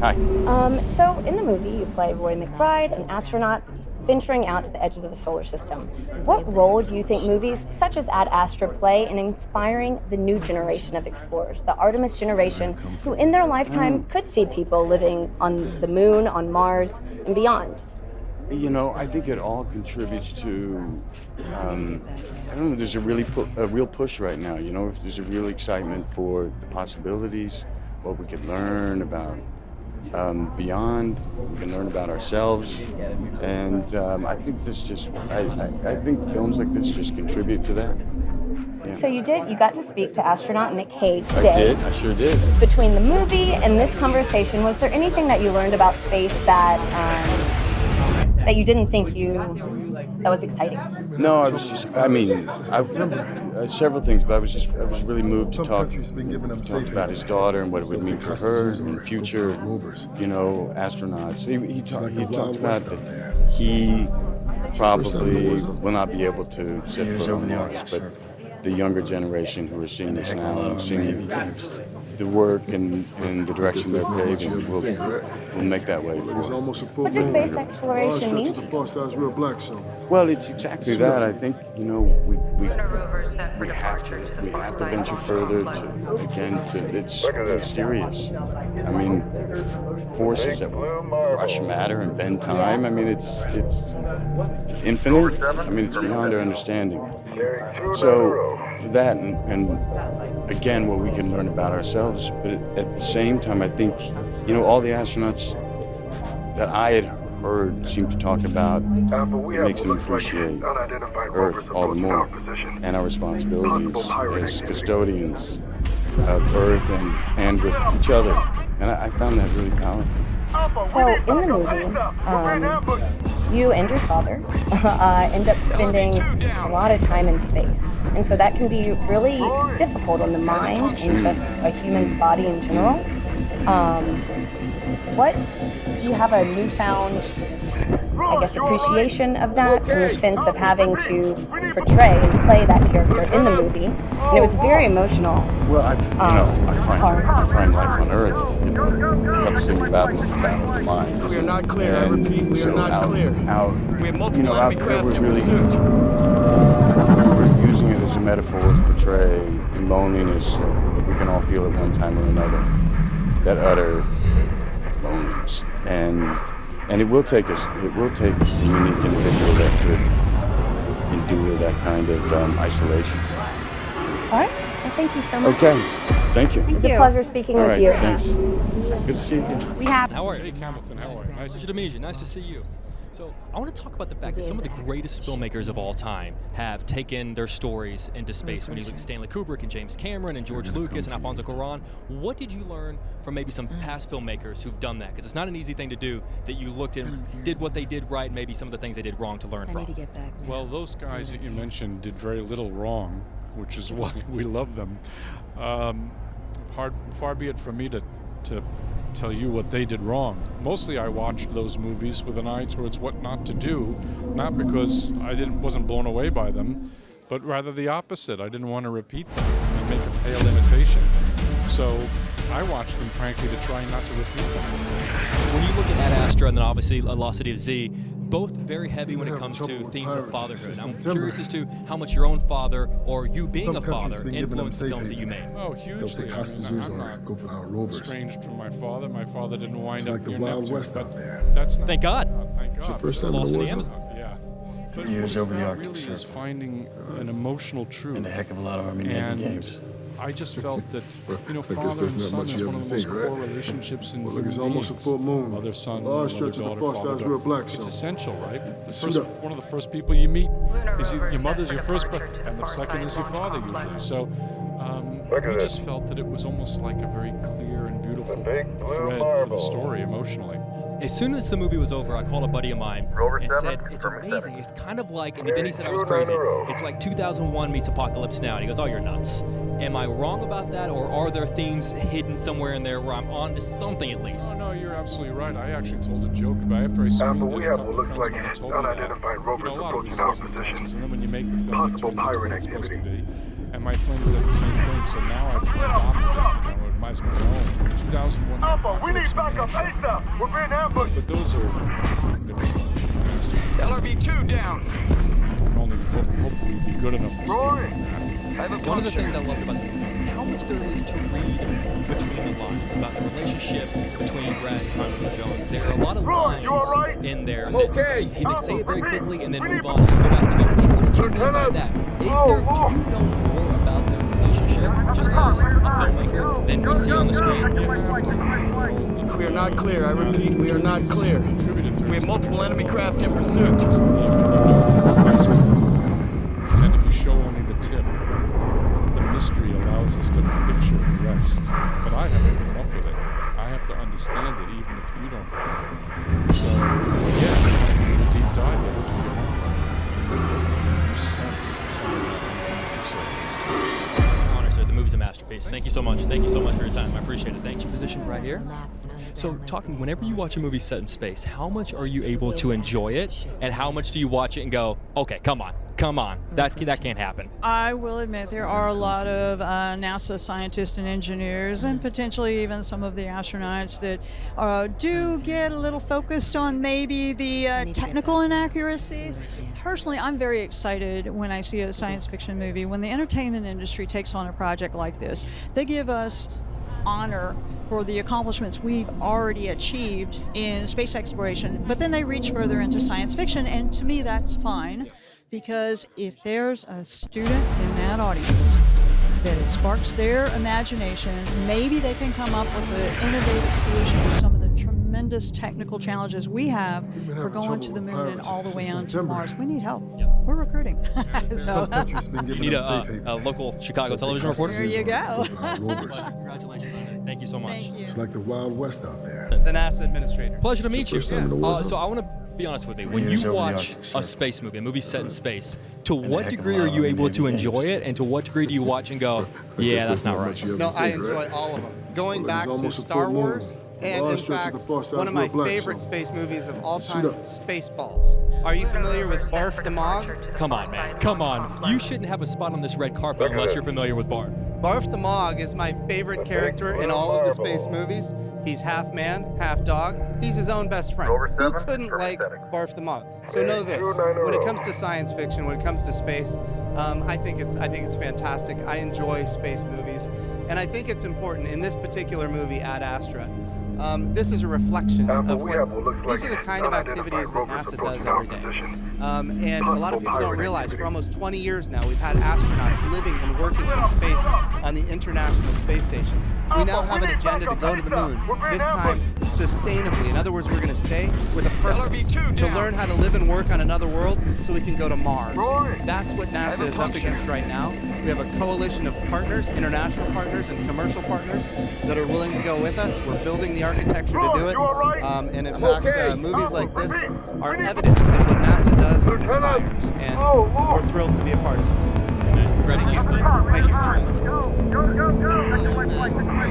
Hi. So in the movie, you play Roy McBride, an astronaut venturing out to the edges of the solar system. What role do you think movies such as Ad Astra play in inspiring the new generation of explorers, the Artemis generation, who in their lifetime could see people living on the moon, on Mars, and beyond? You know, I think it all contributes to, I don't know, there's a real push right now, you know, if there's a real excitement for the possibilities, what we could learn about beyond, we can learn about ourselves, and I think I think films like this just contribute to that. Yeah. So you got to speak to astronaut Nick Hague today. I sure did. Between the movie and this conversation, was there anything that you learned about space that you didn't think that was exciting? No, I was just, several things, but I was really moved to talk about his daughter and what it would mean for her and future, you know, astronauts. He talked about that he probably will not be able to set foot on Mars, but the younger generation who are seeing this now and seeing the work and the direction they're paving will make that way for it. What does space exploration mean to you? Well, it's exactly that. I think, you know, we have to venture further it's mysterious. I mean, forces that rush matter and bend time. I mean, it's infinite. I mean, it's beyond our understanding. So for that, and again, what we can learn about ourselves, but at the same time, I think, you know, all the astronauts that I had heard seem to talk about, it makes them appreciate Earth all the more, and our responsibilities as custodians of Earth and with each other. And I found that really powerful. So in the movie, you and your father end up spending a lot of time in space. And so that can be really difficult on the mind and just a human's body in general. What do you have a newfound, I guess, appreciation of that in the sense of having to portray and play that character in the movie? And it was very emotional. Well, I find life on Earth, you know, the toughest thing about it is the battle of the mind. We are not clear. I repeat, we are not clear. We have multiple enemy craft in pursuit. We're using it as a metaphor to portray the loneliness that we can all feel at one time or another. That utter loneliness. And it will take a unique individual that could endure that kind of isolation. All right. Well, thank you so much. Okay. Thank you. It was a pleasure speaking with you. Thanks. Good to see you again. How are you? Hey, Hamilton, how are you? Nice to meet you. Nice to see you. So I want to talk about the fact that some of the greatest filmmakers of all time have taken their stories into space. When you look at Stanley Kubrick and James Cameron and George Lucas and Alfonso Cuarón, what did you learn from maybe some past filmmakers who've done that? Because it's not an easy thing to do, that you looked and did what they did right, maybe some of the things they did wrong to learn from. Well, those guys that you mentioned did very little wrong, which is why we love them. Far be it from me to tell you what they did wrong. Mostly I watched those movies with an eye towards what not to do, not because I wasn't blown away by them, but rather the opposite. I didn't want to repeat them and make a pale imitation. So I watched them, frankly, to try not to repeat them. When you look at Ad Astra and then obviously Lost City of Z, both very heavy when it comes to themes of fatherhood. I'm curious as to how much your own father, or you being a father, influenced the films that you made. Oh, hugely. I'm not estranged from my father. My father didn't wind up near Neptune, but that's not... Thank God. Thank God. It's your first time Lost in in the the war Amazon. Yeah. 10 years over the Arctic really is Circle. finding an emotional truth. And a heck of a lot of Army Navy games. I just felt that, you know, I guess father and there's not son much is you one have of to the say, most right? core relationships in Well, look, human it's almost a beings. full moon. Mother, son, Large mother, stretch of the daughter, far father, side's real black, It's so. essential, right? It's the Suit first, up. one of the first people you meet is your mother's your first, and the second is your father usually. So we just felt that it was almost like a very clear and beautiful thread for the story emotionally. as soon as the movie was over, I called a buddy of mine and said, it's amazing. It's kind of like, and then he said I was crazy. It's like 2001 meets Apocalypse Now. And he goes, oh, you're nuts. Am I wrong about that, or are there themes hidden somewhere in there where I'm on to something at least? No, you're absolutely right. I actually told a joke about after I screened it. A couple of friends of mine told me that. You know, a lot of these things are conscious, and then when you make the film, it turns into what it's supposed to be. And my friend said the same thing, so now I've adopted it. You know, as my own. 2001. Alpha, we need backup ASAP. We're being ambushed. But those are LRV-2 down. can only hopefully be good enough to stay. One of the things I loved about the movie is how much there is to read between the lines about the relationship between Brad and Tommy Lee Jones. There are a lot of lines in there. I'm okay. He may say it very quickly and then move on and go back and go, hey, what did you mean by that? Do you know more about their relationship just as a filmmaker than we see on the screen? We are not clear. I repeat, we are not clear. We have multiple enemy craft in pursuit. And if you show only the tip, the mystery allows us to picture the rest. But I have to come up with it. I have to understand it, even if you don't have to. So, yeah, a deep dive into it. You sense some of that. Honor, sir. The movie's a masterpiece. Thank you so much. Thank you so much for your time. I appreciate it. Thank you. Position right here. So, whenever you watch a movie set in space, how much are you able to enjoy it, and how much do you watch it and go, okay, come on, that can't happen? I will admit there are a lot of NASA scientists and engineers, and potentially even some of the astronauts that do get a little focused on maybe the technical inaccuracies. Personally, I'm very excited when I see a science fiction movie. When the entertainment industry takes on a project like this, they give us honor for the accomplishments we've already achieved in space exploration, but then they reach further into science fiction, and to me that's fine, because if there's a student in that audience that it sparks their imagination, maybe they can come up with an innovative solution to some of the tremendous technical challenges we have for going to the moon and all the way on to Mars. We need help. We're recruiting. So, you need a local Chicago television reporter? There you go. Congratulations on it. Thank you so much. Thank you. It's like the Wild West out there. The NASA administrator. Pleasure to meet you. First time in the world. So I want to be honest with you. When Years you over the watch Arctic a Circle. space movie, a movie set in space, to And a what heck of a degree lot are of you them able in to the enjoy games. it, and to what degree do you watch and go, I yeah, guess that's not not right? much you ever No, see, I right? enjoy all of them. Going Well, back there's to almost a Star full moon. Wars, and Well, in stretch of fact, the far side one of my real black, favorite so- space movies of all Suit time, up. Spaceballs. Are you familiar with Barf the Mog? Come on, man. Come on. You shouldn't have a spot on this red carpet unless you're familiar with Bart. Barf the Mog is my favorite character in all of the space movies. He's half man, half dog. He's his own best friend. Who couldn't like Barf the Mog? So know this: when it comes to science fiction, when it comes to space, I think it's fantastic. I enjoy space movies, and I think it's important in this particular movie, Ad Astra. This is a reflection of what these are the kind of activities that NASA does every day. And a lot of people don't realize for almost 20 years now we've had astronauts living and working in space on the International Space Station. We now have an agenda to go to the moon, this time sustainably. In other words, we're going to stay with a purpose to learn how to live and work on another world so we can go to Mars. That's what NASA is up against right now. We have a coalition of partners, international partners and commercial partners that are willing to go with us. We're building the architecture to do it. And in fact, movies like this are evidence that what NASA does inspires. And we're thrilled to be a part of this. Congratulations. Thank you. Thank you so much. Go, go, go, go.